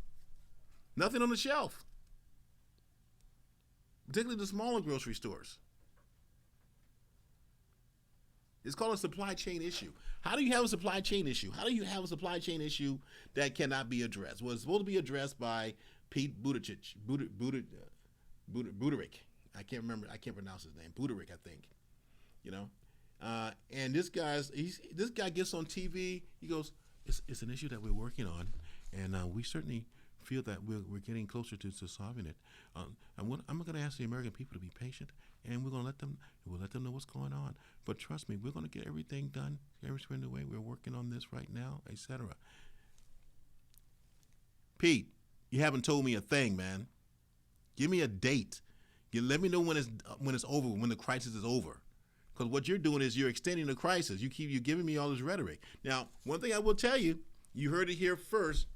Nothing on the shelf. Particularly the smaller grocery stores. It's called a supply chain issue. How do you have a supply chain issue? How do you have a supply chain issue that cannot be addressed? Well, it's supposed to be addressed by Pete Buttigieg. Buttigieg. I can't remember. I can't pronounce his name. Buttigieg, I think. You know, and this guy gets on TV. He goes, "It's an issue that we're working on, and we certainly feel that we're getting closer to solving it. I'm going to ask the American people to be patient, and we'll let them know what's going on. But trust me, we're going to get everything done every step of the way. We're working on this right now, etc." Pete, you haven't told me a thing, man. Give me a date. Let me know when it's over, when the crisis is over. Because what you're doing is you're extending the crisis. You're giving me all this rhetoric. Now, one thing I will tell you, you heard it here first.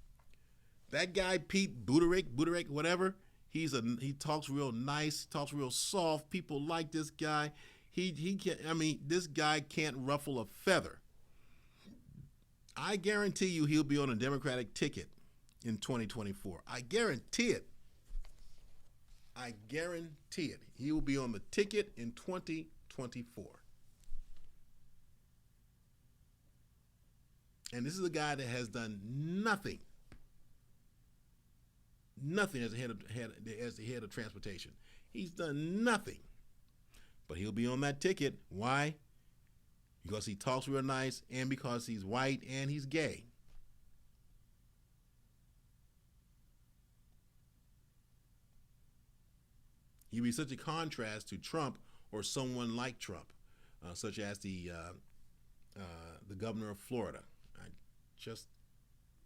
That guy Pete Buttigieg, whatever. He talks real nice, talks real soft. People like this guy. He can. I mean, this guy can't ruffle a feather. I guarantee you, he'll be on a Democratic ticket in 2024. I guarantee it. I guarantee it. He will be on the ticket in 2024. And this is a guy that has done nothing as the head of transportation. He's done nothing. But he'll be on that ticket. Why? Because he talks real nice and because he's white and he's gay. He'd be such a contrast to Trump or someone like Trump, such as the governor of Florida. I just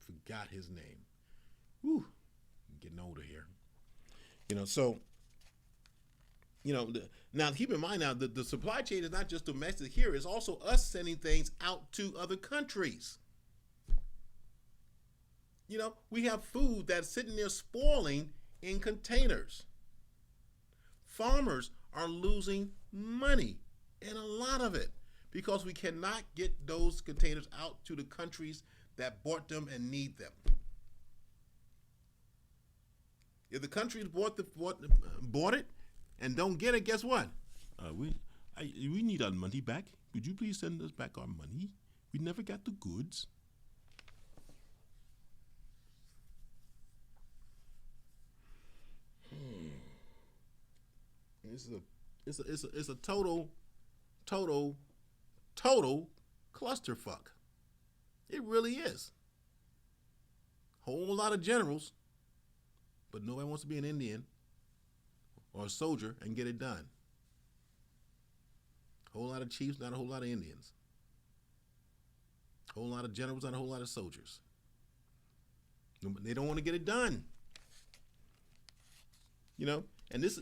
forgot his name. Whew, I'm getting older here. So, now keep in mind now that the supply chain is not just domestic here, it's also us sending things out to other countries. We have food that's sitting there spoiling in containers. Farmers are losing money, and a lot of it, because we cannot get those containers out to the countries that bought them and need them. If the countries bought it and don't get it, guess what? We need our money back. Could you please send us back our money? We never got the goods. It's a total clusterfuck. It really is. Whole lot of generals, but nobody wants to be an Indian or a soldier and get it done. Whole lot of chiefs, not a whole lot of Indians. Whole lot of generals, not a whole lot of soldiers. They don't want to get it done. And this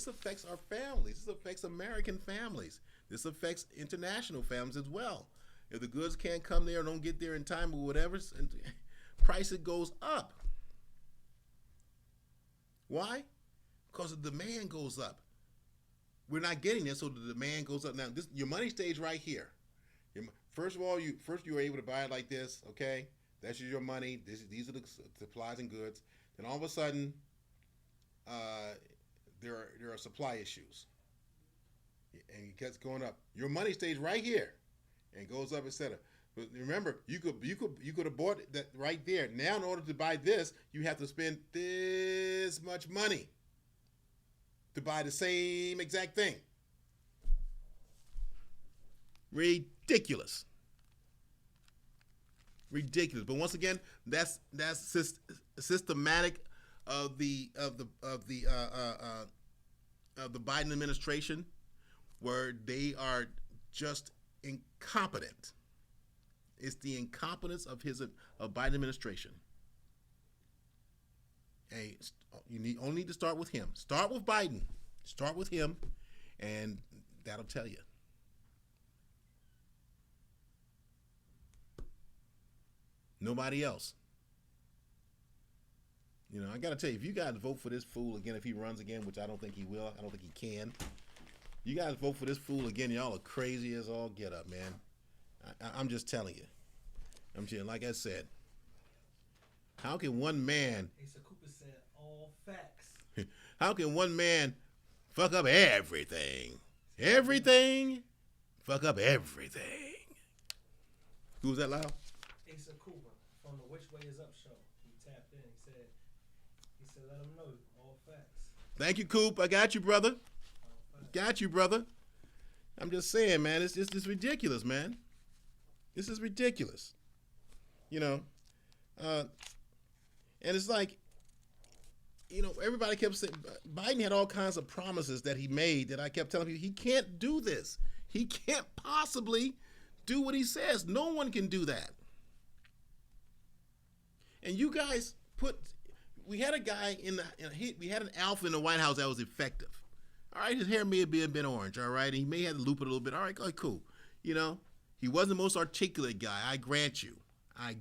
affects our families. This affects American families. This affects international families as well. If the goods can't come there or don't get there in time or whatever, price it goes up. Why? Because the demand goes up. We're not getting there, so the demand goes up. Now, your money stays right here. First of all, you were able to buy it like this, okay? That's your money. These are the supplies and goods. Then all of a sudden, there are supply issues, and it gets going up. Your money stays right here, and goes up, etc. But remember, you could have bought that right there. Now, in order to buy this, you have to spend this much money to buy the same exact thing. Ridiculous. But once again, that's systematic of the Biden administration, where they are just incompetent. It's the incompetence of Biden administration. Hey, you only need to start with him. Start with Biden. Start with him, and that'll tell you. Nobody else. I got to tell you, if you guys vote for this fool again, if he runs again, which I don't think he will, I don't think he can. You guys vote for this fool again, y'all are crazy as all get up, man. I'm just telling you. I'm telling you, like I said, how can one man... Asa Cooper said all facts. How can one man fuck up everything? Everything? Fuck up everything. Who was that, Lyle? Asa Cooper from the Which Way Is Up show. He tapped in. He said, let him know all facts. Thank you, Coop. I got you, brother. Got you, brother. I'm just saying, man, it's ridiculous, man. This is ridiculous. And it's like, everybody kept saying, Biden had all kinds of promises that he made that I kept telling people, he can't do this. He can't possibly do what he says. No one can do that. And you guys we had a guy we had an alpha in the White House that was effective. All right, his hair may have been a bit orange, all right? And he may have to loop it a little bit. All right, cool. He wasn't the most articulate guy. I grant you. He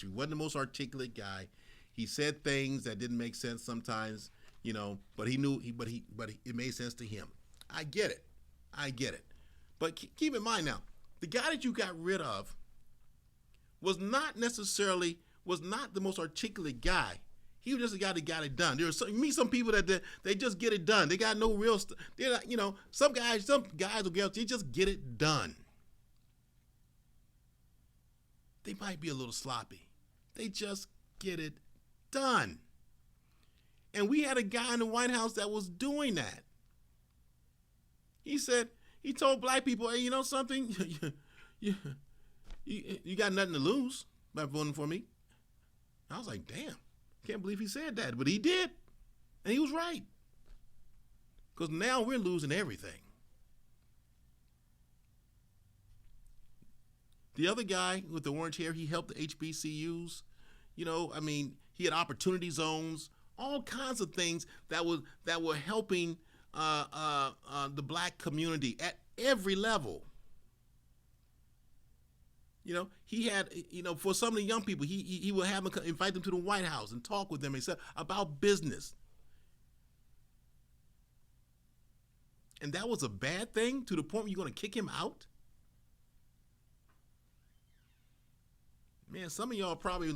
wasn't the most articulate guy. he said things that didn't make sense sometimes, but he knew it made sense to him. I get it. But keep in mind now, the guy that you got rid of was not the most articulate guy. He was just a guy that got it done. There are some people that they just get it done. They got no real. They're not, some guys or girls, they just get it done. They might be a little sloppy. They just get it done. And we had a guy in the White House that was doing that. He told black people, hey, you know something? you got nothing to lose by voting for me. I was like, damn, can't believe he said that. But he did. And he was right. Because now we're losing everything. The other guy with the orange hair, he helped the HBCUs. He had opportunity zones, all kinds of things that were helping the black community at every level. He had, for some of the young people, he would have them invite them to the White House and talk with them about business. And that was a bad thing to the point where you're going to kick him out? Man, some of y'all probably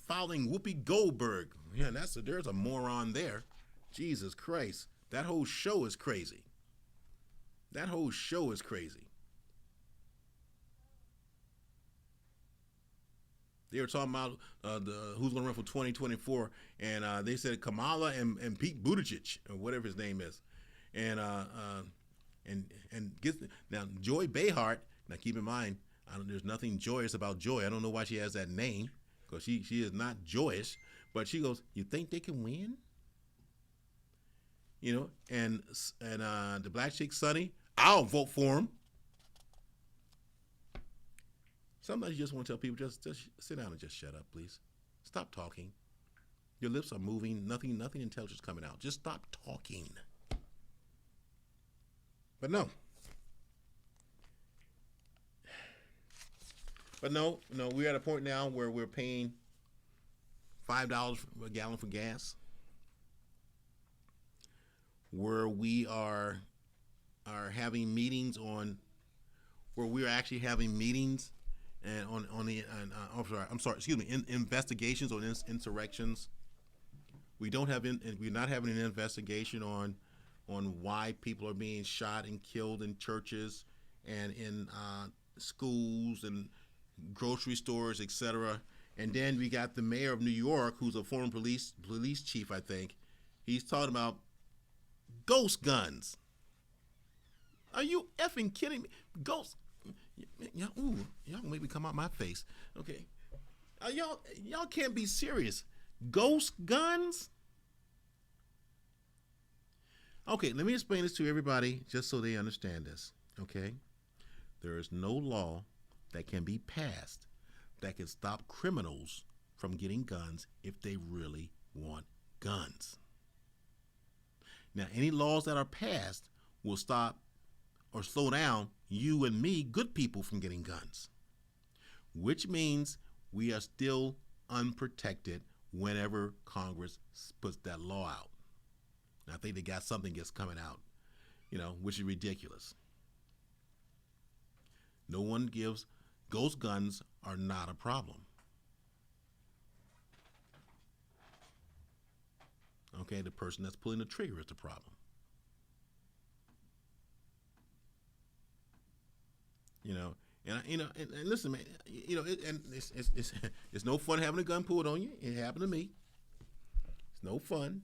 following Whoopi Goldberg. Yeah, there's a moron there. Jesus Christ. That whole show is crazy. They were talking about who's going to run for 2024, and they said Kamala and Pete Buttigieg, or whatever his name is, and now Joy Behar. Now keep in mind, there's nothing joyous about Joy. I don't know why she has that name, because she is not joyous. But she goes, "You think they can win?" And the black chick Sonny, I'll vote for him. Sometimes you just want to tell people, just sit down and just shut up, please. Stop talking. Your lips are moving. Nothing intelligent is coming out. Just stop talking. But no, we're at a point now where we're paying $5 a gallon for gas, where we are having meetings and investigations on insurrections. We're not having an investigation on why people are being shot and killed in churches and in schools and grocery stores, etc. And then we got the mayor of New York, who's a former police chief, I think. He's talking about ghost guns. Are you effing kidding me? Ghost. Y'all make me come out my face. Okay. Y'all can't be serious. Ghost guns? Okay, let me explain this to everybody just so they understand this. Okay? There is no law that can be passed that can stop criminals from getting guns if they really want guns. Now, any laws that are passed will stop or slow down you and me, good people, from getting guns, which means we are still unprotected whenever Congress puts that law out. And I think they got something that's coming out, which is ridiculous. No one gives. Ghost guns are not a problem. Okay, the person that's pulling the trigger is the problem. And listen, man, it's no fun having a gun pulled on you. It happened to me. It's no fun.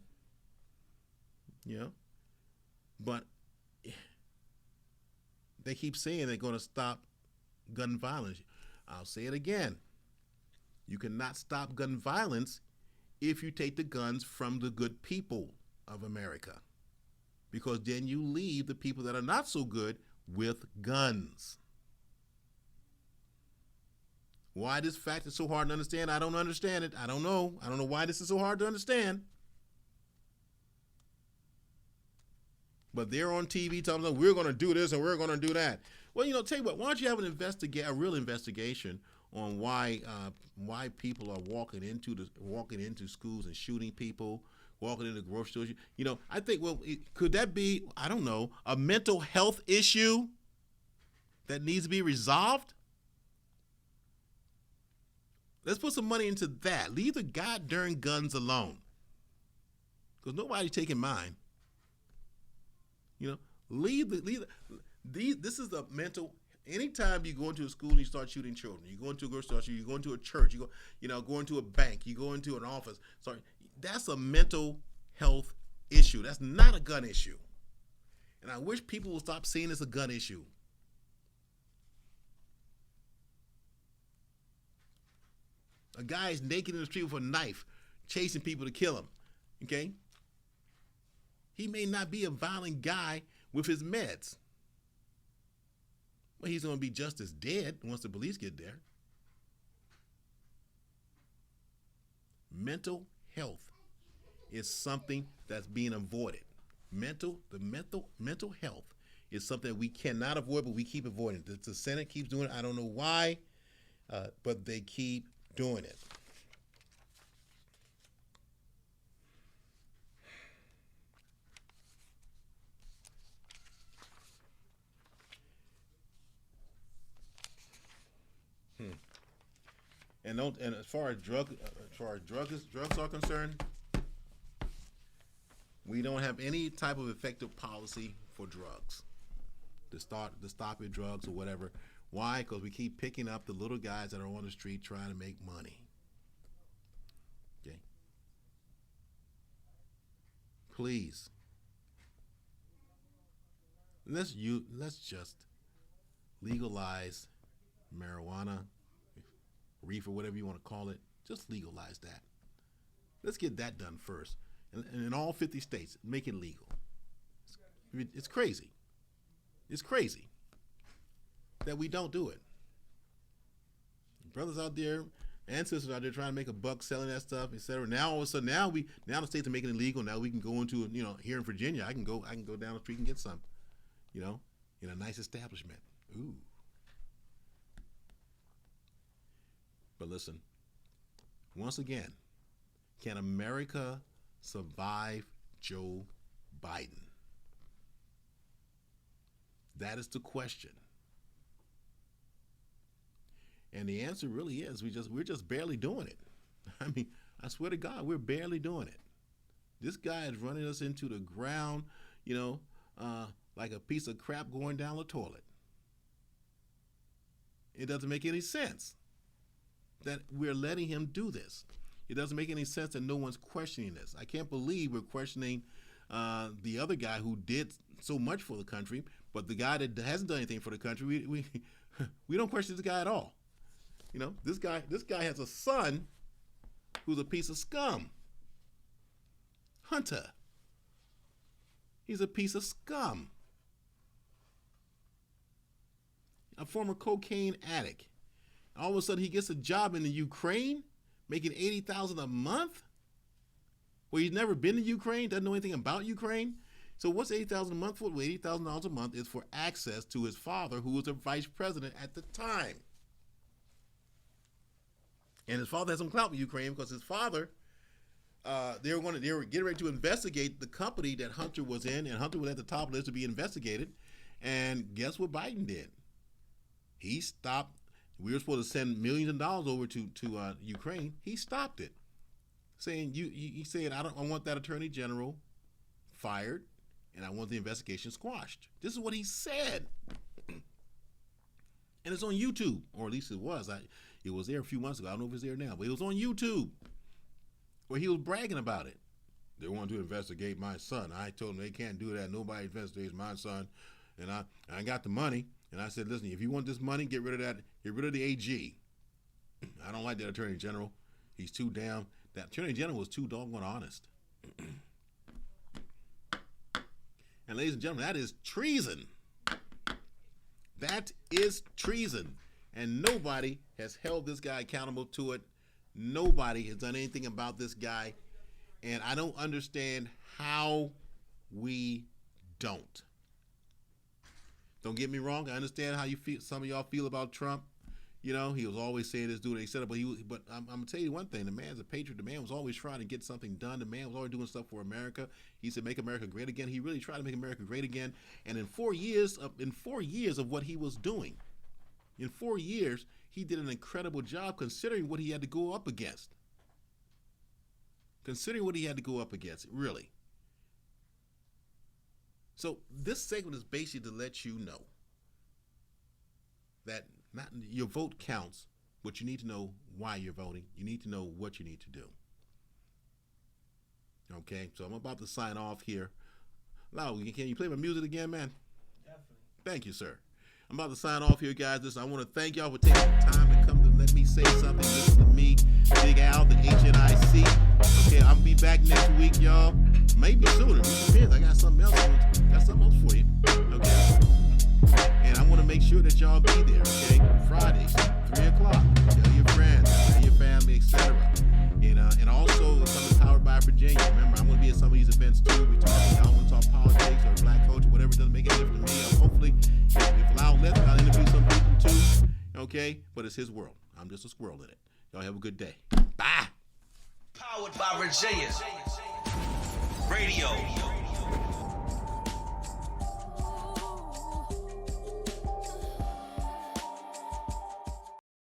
But they keep saying they're going to stop gun violence. I'll say it again. You cannot stop gun violence if you take the guns from the good people of America, because then you leave the people that are not so good with guns. Why this fact is so hard to understand, I don't understand it. I don't know why this is so hard to understand. But they're on TV telling them, we're going to do this and we're going to do that. Well, tell you what, why don't you have a real investigation on why people are walking into schools and shooting people, walking into grocery stores. You know, I think, well, could that be, I don't know, a mental health issue that needs to be resolved? Let's put some money into that. Leave the goddamn guns alone, because nobody's taking mine. You know, this is the mental. Anytime you go into a school and you start shooting children, you go into a grocery store, you go into a church, go into a bank, you go into an office. Sorry, that's a mental health issue. That's not a gun issue. And I wish people will stop seeing it as a gun issue. A guy is naked in the street with a knife, chasing people to kill him. Okay? He may not be a violent guy with his meds. Well, he's going to be just as dead once the police get there. Mental health is something that's being avoided. Mental health is something we cannot avoid, but we keep avoiding. The Senate keeps doing it. I don't know why, but they keep doing it. And as far as drugs are concerned, we don't have any type of effective policy for drugs to stop your drugs or whatever. Why? Because we keep picking up the little guys that are on the street trying to make money. Okay. Please, let's just legalize marijuana, reefer, whatever you want to call it. Just legalize that. Let's get that done first. And in all 50 states, make it legal. It's crazy. It's crazy that we don't do it. Brothers out there and sisters out there trying to make a buck selling that stuff, etc. Now all of a sudden, now the states are making it legal. Now we can go into, here in Virginia, I can go down the street and get some, in a nice establishment. Ooh. But listen, once again, can America survive Joe Biden? That is the question. And the answer really is we're just barely doing it. I mean, I swear to God, we're barely doing it. This guy is running us into the ground, like a piece of crap going down the toilet. It doesn't make any sense that we're letting him do this. It doesn't make any sense that no one's questioning this. I can't believe we're questioning the other guy who did so much for the country, but the guy that hasn't done anything for the country, we don't question this guy at all. This guy has a son who's a piece of scum. Hunter. He's a piece of scum. A former cocaine addict. All of a sudden he gets a job in the Ukraine, making $80,000 a month. Well, he's never been to Ukraine, doesn't know anything about Ukraine. So what's $80,000 a month for? Well, $80,000 a month is for access to his father, who was the vice president at the time. And his father has some clout with Ukraine because his father, they were getting ready to investigate the company that Hunter was in, and Hunter was at the top of the list to be investigated. And guess what Biden did? He stopped. We were supposed to send millions of dollars over to Ukraine. He stopped it, saying he said, I want that attorney general fired, and I want the investigation squashed. This is what he said, and it's on YouTube, or at least it was. It was there a few months ago. I don't know if it's there now, but it was on YouTube where he was bragging about it. They want to investigate my son. I told them they can't do that. Nobody investigates my son, and I got the money. And I said, listen, if you want this money, get rid of that. Get rid of the AG. I don't like that attorney general. He's too damn. That attorney general was too doggone honest. And ladies and gentlemen, that is treason. That is treason. And nobody has held this guy accountable to it. Nobody has done anything about this guy. And I don't understand how we don't. Don't get me wrong. I understand how you feel. Some of y'all feel about Trump. You know, he was always saying this, dude, etc. But I'm gonna tell you one thing: the man's a patriot. The man was always trying to get something done. The man was always doing stuff for America. He said, "Make America great again." He really tried to make America great again. And in 4 years of what he was doing, in 4 years, he did an incredible job considering what he had to go up against. Really. So this segment is basically to let you know that not your vote counts, but you need to know why you're voting. You need to know what you need to do. Okay, so I'm about to sign off here. Lau, can you play my music again, man? Definitely. Thank you, sir. I'm about to sign off here, guys. Listen, I want to thank y'all for taking the time to come to Let Me Say Something. Listen to me, Big Al, the HNIC. Okay, I'll be back next week, y'all. Maybe sooner. It depends. I got something else for you. Okay. And I want to make sure that y'all be there, okay? Fridays, 3 o'clock. Tell your friends, tell your family, etc. And also, something powered by Virginia. Remember, I'm going to be at some of these events too. I want to talk politics or black culture, whatever. It doesn't make any difference to me. Hopefully, if Lau lets me, I'll interview some people too. Okay? But it's his world. I'm just a squirrel in it. Y'all have a good day. Bye. Powered by Virginia. Radio.